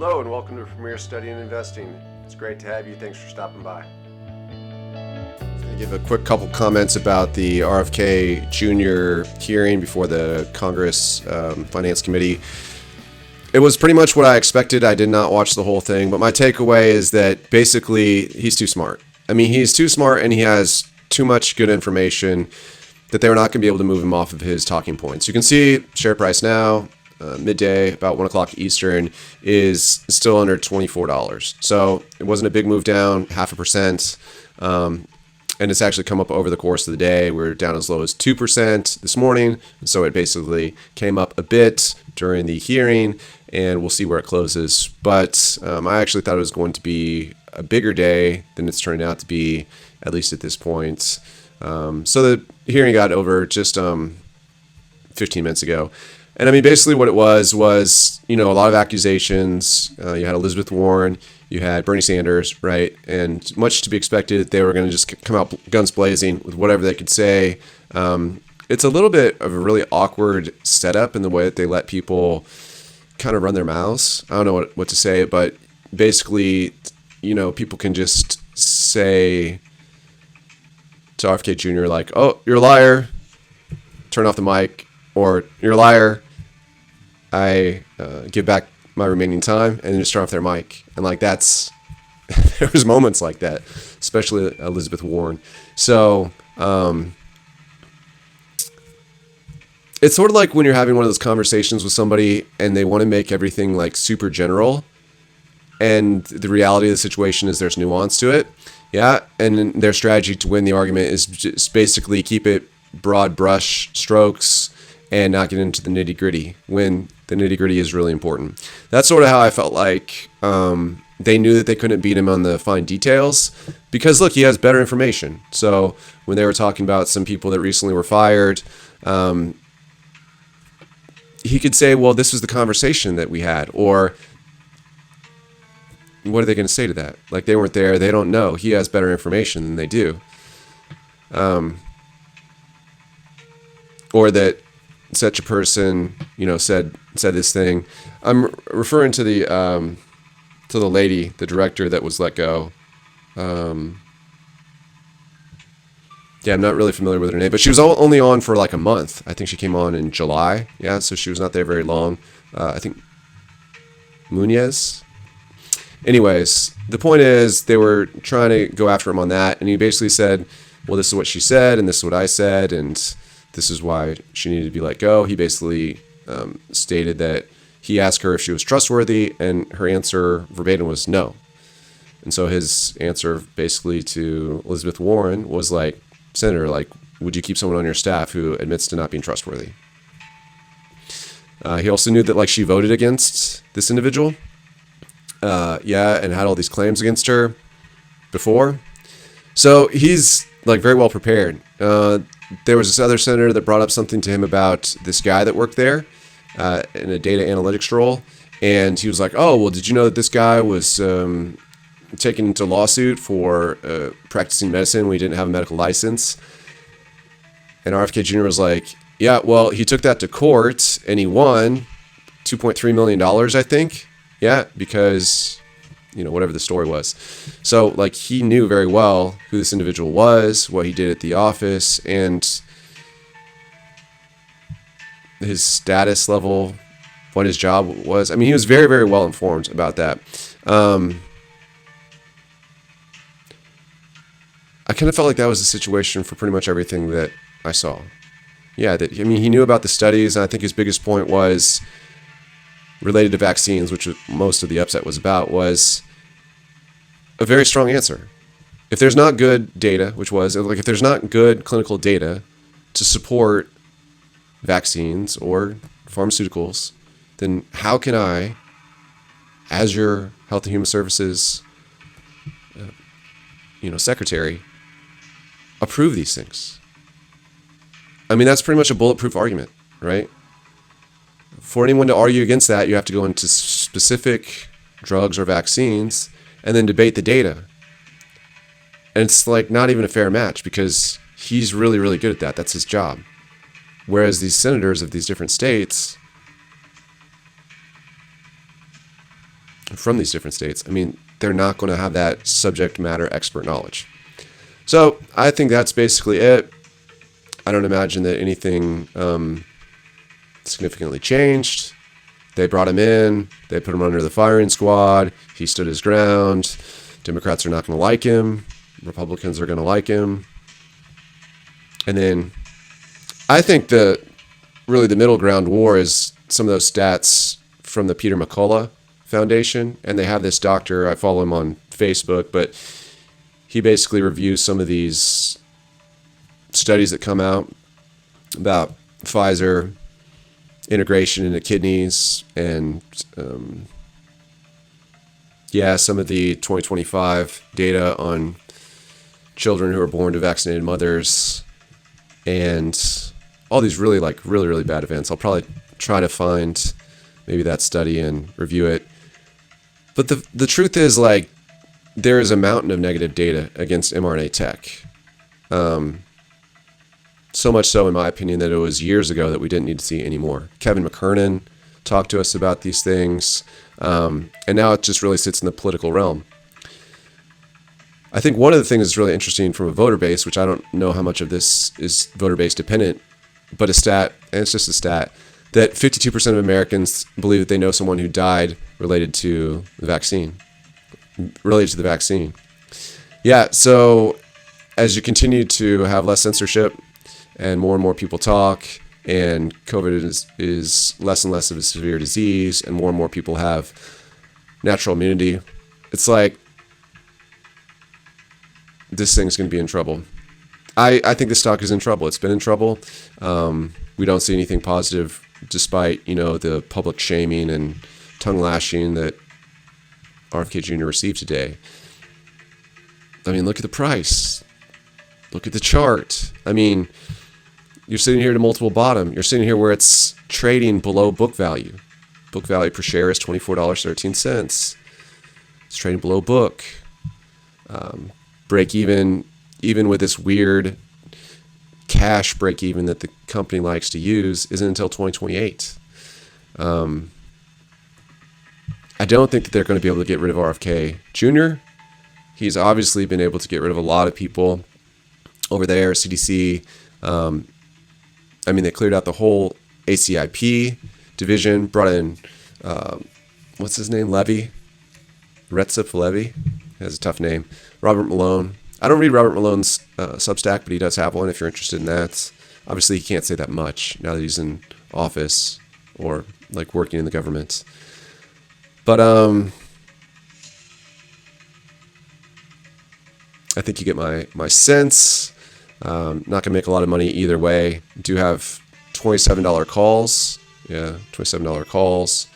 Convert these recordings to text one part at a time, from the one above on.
Hello and welcome to Premier Study in Investing. It's great to have you. Thanks for stopping by. I'm going to give a quick couple comments about the RFK Jr. hearing before the Congress Finance Committee. It was pretty much what I expected. I did not watch the whole thing, but my takeaway is that basically he's too smart. I mean, he's too smart and he has too much good information that they were not going to be able to move him off of his talking points. You can see share price now, midday, about 1 o'clock Eastern, is still under $24. So it wasn't a big move down, 0.5%. And it's actually come up over the course of the day. We're down as low as 2% this morning. So it basically came up a bit during the hearing, and we'll see where it closes. But I actually thought it was going to be a bigger day than it's turned out to be, at least at this point. So the hearing got over just 15 minutes ago. And I mean, basically what it was, a lot of accusations. You had Elizabeth Warren, you had Bernie Sanders, right? And much to be expected, they were going to just come out guns blazing with whatever they could say. It's a little bit of a really awkward setup in the way that they let people kind of run their mouths. I don't know what to say, but basically, people can just say to RFK Jr. like, "Oh, you're a liar. Turn off the mic." Or, "You're a liar. I give back my remaining time," and just turn off their mic. And there was moments like that, especially Elizabeth Warren. So it's sort of like when you're having one of those conversations with somebody and they want to make everything like super general, and the reality of the situation is there's nuance to it. Yeah, and their strategy to win the argument is just basically keep it broad brush strokes and not get into the nitty gritty when the nitty gritty is really important. That's sort of how I felt like they knew that they couldn't beat him on the fine details because, look, he has better information. So when they were talking about some people that recently were fired, he could say, well, this was the conversation that we had. Or what are they going to say to that? Like, they weren't there. They don't know. He has better information than they do. Or that such a person, said this thing. I'm referring to the lady, the director that was let go. I'm not really familiar with her name, but she was only on for like a month. I think she came on in July. Yeah, so she was not there very long. I think Munez. Anyways, the point is they were trying to go after him on that, and he basically said, well, this is what she said, and this is what I said, and this is why she needed to be let go. He basically stated that he asked her if she was trustworthy, and her answer verbatim was no. And so his answer basically to Elizabeth Warren was like, Senator, would you keep someone on your staff who admits to not being trustworthy? He also knew that she voted against this individual. And had all these claims against her before. So he's very well prepared. There was this other senator that brought up something to him about this guy that worked there in a data analytics role. And he was like, oh, well, did you know that this guy was taken into lawsuit for practicing medicine when he didn't have a medical license? And RFK Jr. was like, yeah, well, he took that to court and he won $2.3 million, I think. Yeah, because, whatever the story was. So, he knew very well who this individual was, what he did at the office, and his status level, what his job was. I mean, he was very, very well informed about that. I kind of felt like that was the situation for pretty much everything that I saw. Yeah, he knew about the studies, and I think his biggest point was related to vaccines, which most of the upset was about, was a very strong answer. If there's not good data, if there's not good clinical data to support vaccines or pharmaceuticals, then how can I, as your Health and Human Services, secretary, approve these things? I mean, that's pretty much a bulletproof argument, right? For anyone to argue against that, you have to go into specific drugs or vaccines and then debate the data. And it's not even a fair match because he's really, really good at that. That's his job. Whereas these senators of these different states from these different states, I mean, they're not going to have that subject matter expert knowledge. So I think that's basically it. I don't imagine that anything significantly changed. They brought him in. They put him under the firing squad. He stood his ground. Democrats are not going to like him. Republicans are going to like him. And then I think really the middle ground war is some of those stats from the Peter McCullough Foundation. And they have this doctor, I follow him on Facebook, but he basically reviews some of these studies that come out about Pfizer integration into kidneys and some of the 2025 data on children who are born to vaccinated mothers and all these really bad events. I'll probably try to find maybe that study and review it. But the truth is, like, there is a mountain of negative data against mRNA tech. So much so, in my opinion, that it was years ago that we didn't need to see anymore. Kevin McKernan talked to us about these things, and now it just really sits in the political realm. I think one of the things that's really interesting from a voter base, which I don't know how much of this is voter base dependent, but a stat, and it's just a stat, that 52% of Americans believe that they know someone who died related to the vaccine. Yeah, so as you continue to have less censorship and more people talk, and COVID is less and less of a severe disease, and more people have natural immunity, it's like this thing's going to be in trouble. I think the stock is in trouble. It's been in trouble. We don't see anything positive, despite the public shaming and tongue lashing that RFK Jr. received today. I mean, look at the price. Look at the chart. I mean, you're sitting here at a multiple bottom. You're sitting here where it's trading below book value. Book value per share is $24.13. It's trading below book. Break even with this weird cash break even that the company likes to use, isn't until 2028. I don't think that they're going to be able to get rid of RFK Jr. He's obviously been able to get rid of a lot of people over there. CDC, they cleared out the whole ACIP division, brought in, what's his name, Recep Levy, he has a tough name, Robert Malone. I don't read Robert Malone's Substack, but he does have one if you're interested in that. Obviously, he can't say that much now that he's in office or like working in the government. But I think you get my sense. Not going to make a lot of money either way. Do have $27 calls. Yeah, $27 calls.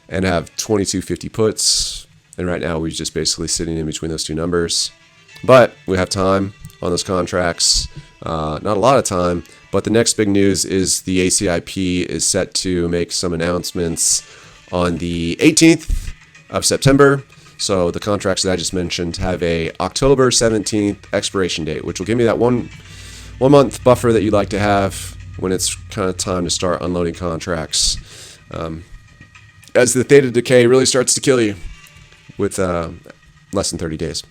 And have 22.50 puts. And right now we're just basically sitting in between those two numbers. But we have time on those contracts. Not a lot of time. But the next big news is the ACIP is set to make some announcements on the 18th of September. So the contracts that I just mentioned have a October 17th expiration date, which will give me that one month buffer that you'd like to have when it's kind of time to start unloading contracts. As the theta decay really starts to kill you with less than 30 days.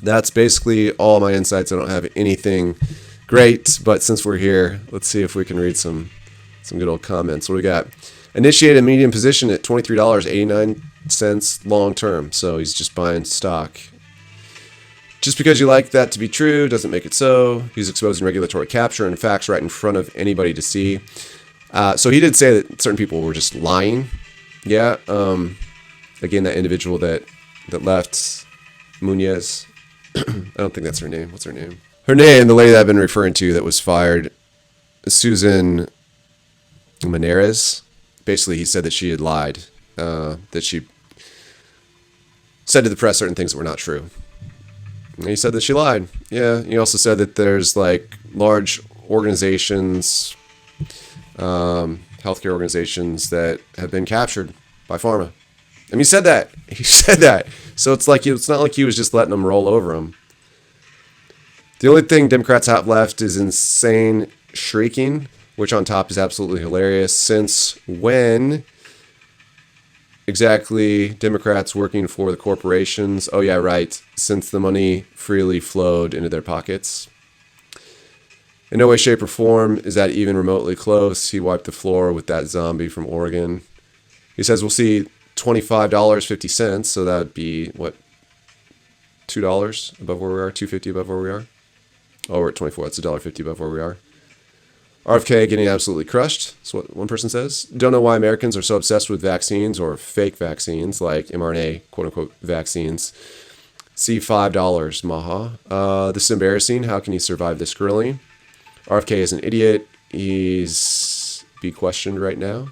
That's basically all my insights. I don't have anything great, but since we're here, let's see if we can read some good old comments. What do we got? Initiate a medium position at $23.89 long term. So he's just buying stock. Just because you like that to be true doesn't make it so. He's exposing regulatory capture and facts right in front of anybody to see. So he did say that certain people were just lying. Yeah. Again, that individual that left, Munoz. I don't think that's her name. What's her name? Her name, the lady that I've been referring to that was fired, Susan Maneres. Basically, he said that she had lied, that she said to the press certain things that were not true. And he said that she lied. Yeah, he also said that there's like large organizations, healthcare organizations that have been captured by pharma. I mean, he said that. So it's not like he was just letting them roll over him. The only thing Democrats have left is insane shrieking, which on top is absolutely hilarious. Since when exactly. Democrats working for the corporations. Oh, yeah, right. Since the money freely flowed into their pockets. In no way, shape, or form is that even remotely close. He wiped the floor with that zombie from Oregon. He says we'll see $25.50. So that would be, what, $2 above where we are? $2.50 above where we are? Oh, we're at 24. That's $1.50 above where we are. RFK getting absolutely crushed. That's what one person says. Don't know why Americans are so obsessed with vaccines or fake vaccines like mRNA, quote-unquote, vaccines. See $5, maha. This is embarrassing. How can he survive this grilling? RFK is an idiot. He's be questioned right now.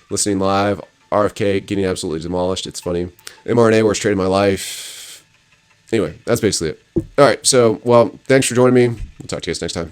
Listening live. RFK getting absolutely demolished. It's funny. mRNA, worst trade of my life. Anyway, that's basically it. All right. So, well, thanks for joining me. We'll talk to you guys next time.